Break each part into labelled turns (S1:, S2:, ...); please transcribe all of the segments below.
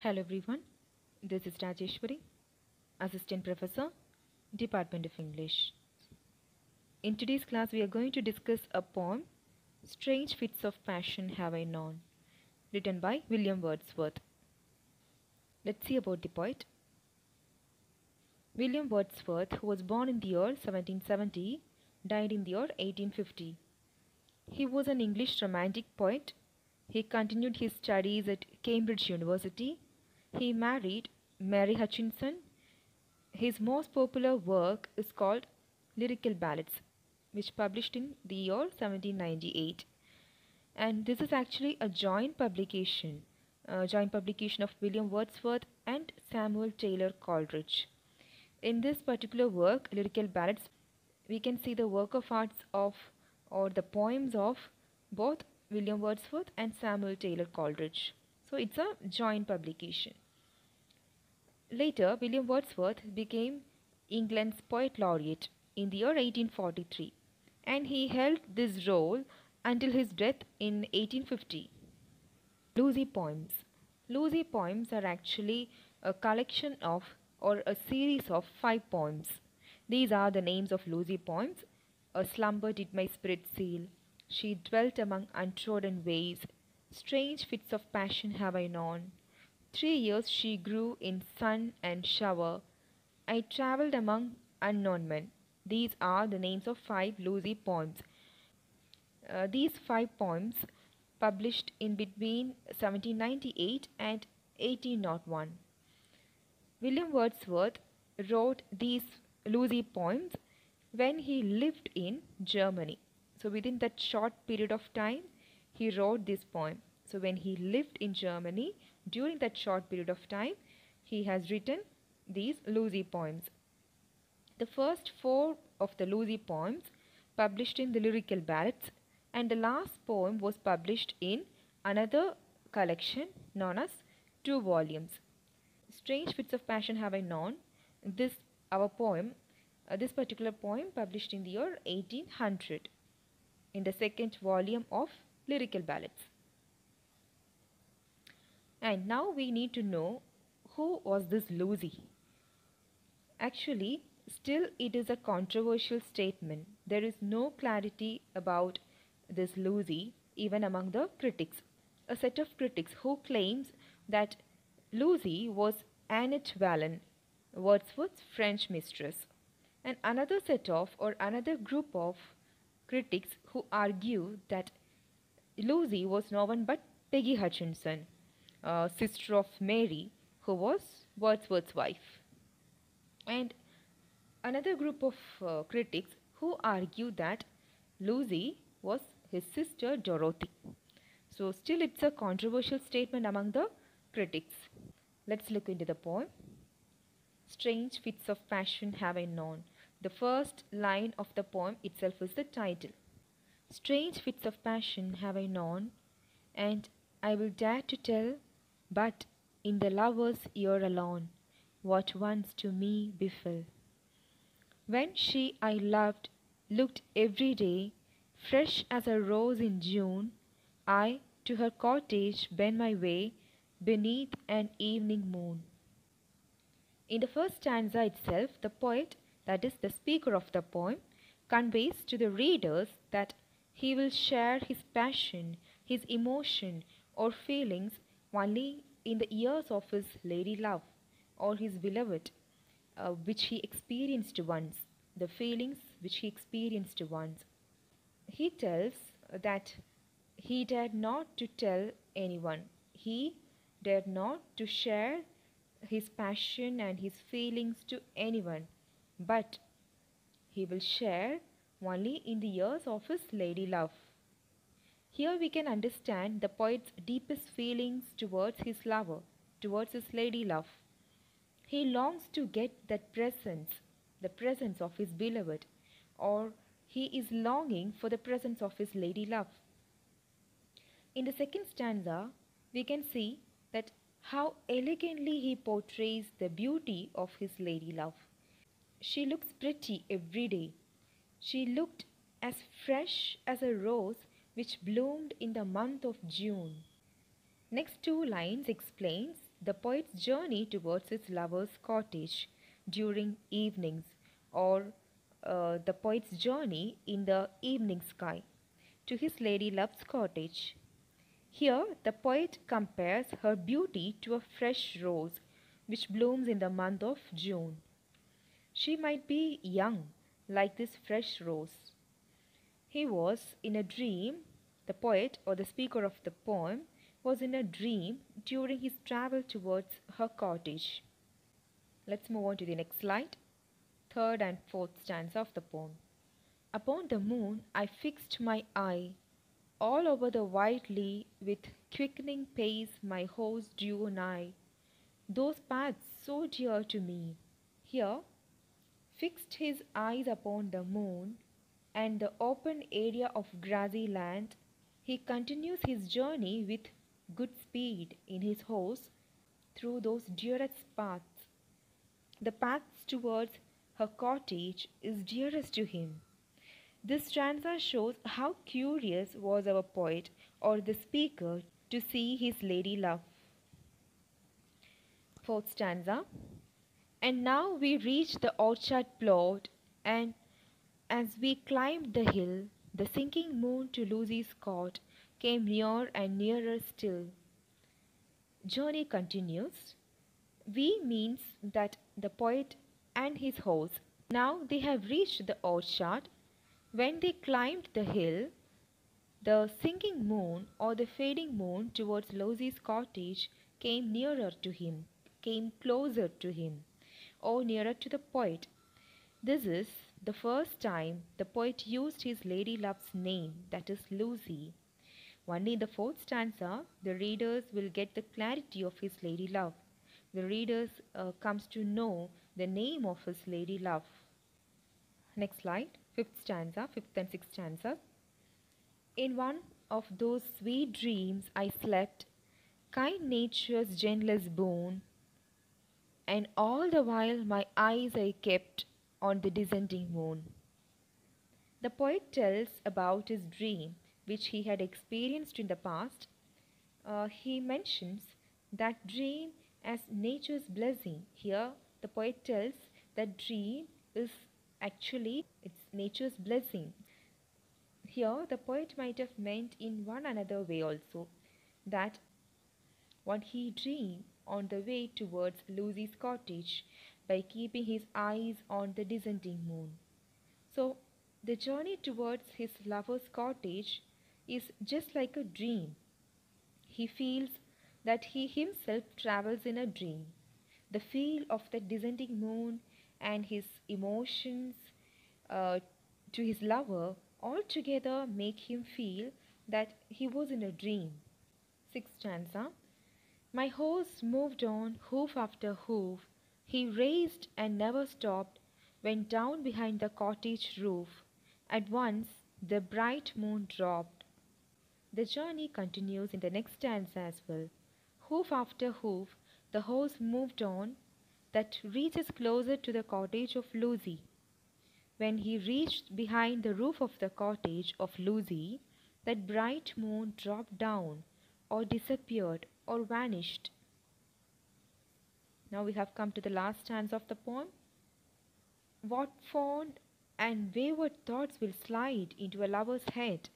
S1: Hello everyone, this is Rajeshwari, Assistant Professor, Department of English. In today's class, we are going to discuss a poem, Strange Fits of Passion Have I Known, written by William Wordsworth. Let's see about the poet. William Wordsworth, who was born in the year 1770, died in the year 1850. He was an English romantic poet. He continued his studies at Cambridge University. He married Mary Hutchinson. His most popular work is called Lyrical Ballads, which published in the year 1798. And this is actually a joint publication of William Wordsworth and Samuel Taylor Coleridge. In this particular work, Lyrical Ballads, we can see the work of arts of or the poems of both William Wordsworth and Samuel Taylor Coleridge. So it's a joint publication. Later, William Wordsworth became England's Poet Laureate in the year 1843, and he held this role until his death in 1850. Lucy Poems. Lucy Poems are actually a collection of or a series of 5 poems. These are the names of Lucy Poems. A slumber did my spirit seal. She dwelt among untrodden ways. Strange fits of passion have I known. 3 years she grew in sun and shower. I travelled among unknown men. These are the names of 5 Lucy poems. These 5 poems published in between 1798 and 1801. William Wordsworth wrote these Lucy poems when he lived in Germany. So within that short period of time, he wrote this poem. So when he lived in Germany, during that short period of time, he has written these Lucy poems. The first 4 of the Lucy poems published in the Lyrical Ballads, and the last poem was published in another collection known as 2 volumes. Strange Fits of Passion Have I Known. This particular poem published in the year 1800 in the second volume of Lyrical Ballads. And now we need to know who was this Lucy. Actually, still it is a controversial statement. There is no clarity about this Lucy even among the critics. A set of critics who claims that Lucy was Annette Wallen, Wordsworth's French mistress, and another set of or another group of critics who argue that Lucy was no one but Peggy Hutchinson, sister of Mary, who was Wordsworth's wife. And another group of critics who argue that Lucy was his sister Dorothy. So still it's a controversial statement among the critics. Let's look into the poem. Strange fits of passion have I known. The first line of the poem itself is the title. Strange fits of passion have I known, and I will dare to tell, but in the lover's ear alone, what once to me befell. When she I loved looked every day fresh as a rose in June, I to her cottage bent my way beneath an evening moon. In the first stanza itself, the poet, that is the speaker of the poem, conveys to the readers that he will share his passion, his emotion or feelings only in the ears of his lady love or his beloved, which he experienced once, the feelings which he experienced once. He tells that he dared not to tell anyone. He dared not to share his passion and his feelings to anyone, but he will share only in the ears of his lady love. Here we can understand the poet's deepest feelings towards his lover, towards his lady love. He longs to get that presence, the presence of his beloved, or he is longing for the presence of his lady love. In the second stanza, we can see that how elegantly he portrays the beauty of his lady love. She looks pretty every day. She looked as fresh as a rose which bloomed in the month of June. Next 2 lines explains the poet's journey towards his lover's cottage during evenings, or the poet's journey in the evening sky to his lady love's cottage. Here, the poet compares her beauty to a fresh rose which blooms in the month of June. She might be young, like this fresh rose. He was in a dream, the poet or the speaker of the poem was in a dream during his travel towards her cottage. Let's move on to the next slide. Third and fourth stanza of the poem. Upon the moon I fixed my eye, all over the white lea with quickening pace my horse drew nigh, those paths so dear to me. Here, fixed his eyes upon the moon and the open area of grassy land, he continues his journey with good speed in his horse through those dearest paths. The paths towards her cottage is dearest to him. This stanza shows how curious was our poet or the speaker to see his lady love. Fourth stanza. And now we reached the orchard plot, and as we climbed the hill, the sinking moon to Lucy's cot came near and nearer still. Journey continues. We means that the poet and his horse. Now they have reached the orchard. When they climbed the hill, the sinking moon or the fading moon towards Lucy's cottage came nearer to him, came closer to him, or nearer to the poet. This is the first time the poet used his lady love's name, that is Lucy. Only in the fourth stanza, the readers will get the clarity of his lady love. The readers comes to know the name of his lady love. Next slide, fifth stanza, fifth and sixth stanzas. In one of those sweet dreams I slept, kind nature's gentlest boon, and all the while my eyes I kept on the descending moon. The poet tells about his dream which he had experienced in the past. He mentions that dream as nature's blessing. Here the poet tells that dream is actually it's nature's blessing. Here the poet might have meant in one another way also that what he dreamed on the way towards Lucy's cottage by keeping his eyes on the descending moon. So the journey towards his lover's cottage is just like a dream. He feels that he himself travels in a dream. The feel of the descending moon and his emotions uh, to his lover altogether make him feel that he was in a dream. Sixth stanza. My horse moved on, hoof after hoof. He raced and never stopped, went down behind the cottage roof. At once the bright moon dropped. The journey continues in the next stanza as well. Hoof after hoof, the horse moved on, that reaches closer to the cottage of Lucy. When he reached behind the roof of the cottage of Lucy, that bright moon dropped down, or disappeared, or vanished. Now we have come to the last stanza of the poem. What fond and wayward thoughts will slide into a lover's head?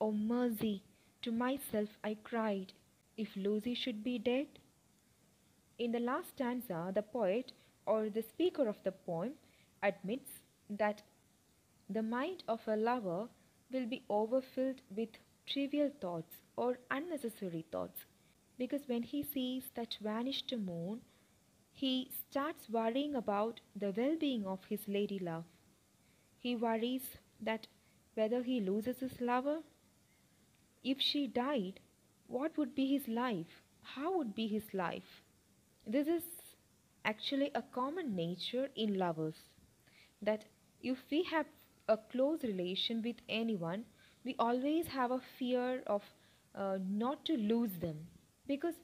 S1: Oh mercy, to myself I cried, if Lucy should be dead. In the last stanza, the poet or the speaker of the poem admits that the mind of a lover will be overfilled with trivial thoughts or unnecessary thoughts, because when he sees that vanished moon, he starts worrying about the well being of his lady love. He worries that whether he loses his lover, if she died, what would be his life? How would be his life? This is actually a common nature in lovers, that if we have a close relation with anyone, we always have a fear of not to lose them, because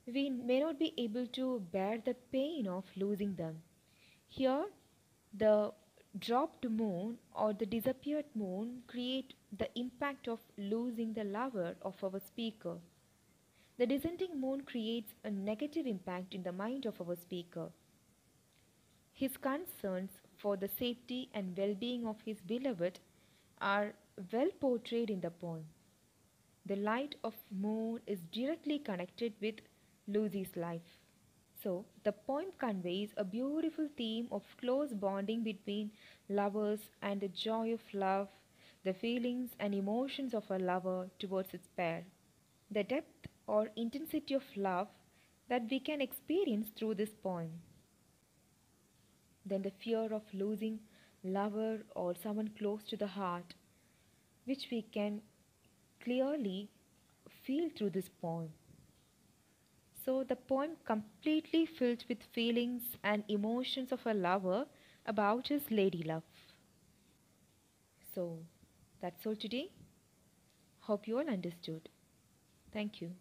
S1: we may not be able to bear the pain of losing them. Here, the dropped moon or the disappeared moon create the impact of losing the lover of our speaker. The descending moon creates a negative impact in the mind of our speaker. His concerns for the safety and well being of his beloved are well portrayed in the poem. The light of moon is directly connected with Lucy's life. So, the poem conveys a beautiful theme of close bonding between lovers and the joy of love, the feelings and emotions of a lover towards its pair, the depth or intensity of love that we can experience through this poem. Then the fear of losing lover or someone close to the heart, which we can clearly feel through this poem. So the poem completely filled with feelings and emotions of a lover about his lady love. So that's all today. Hope you all understood. Thank you.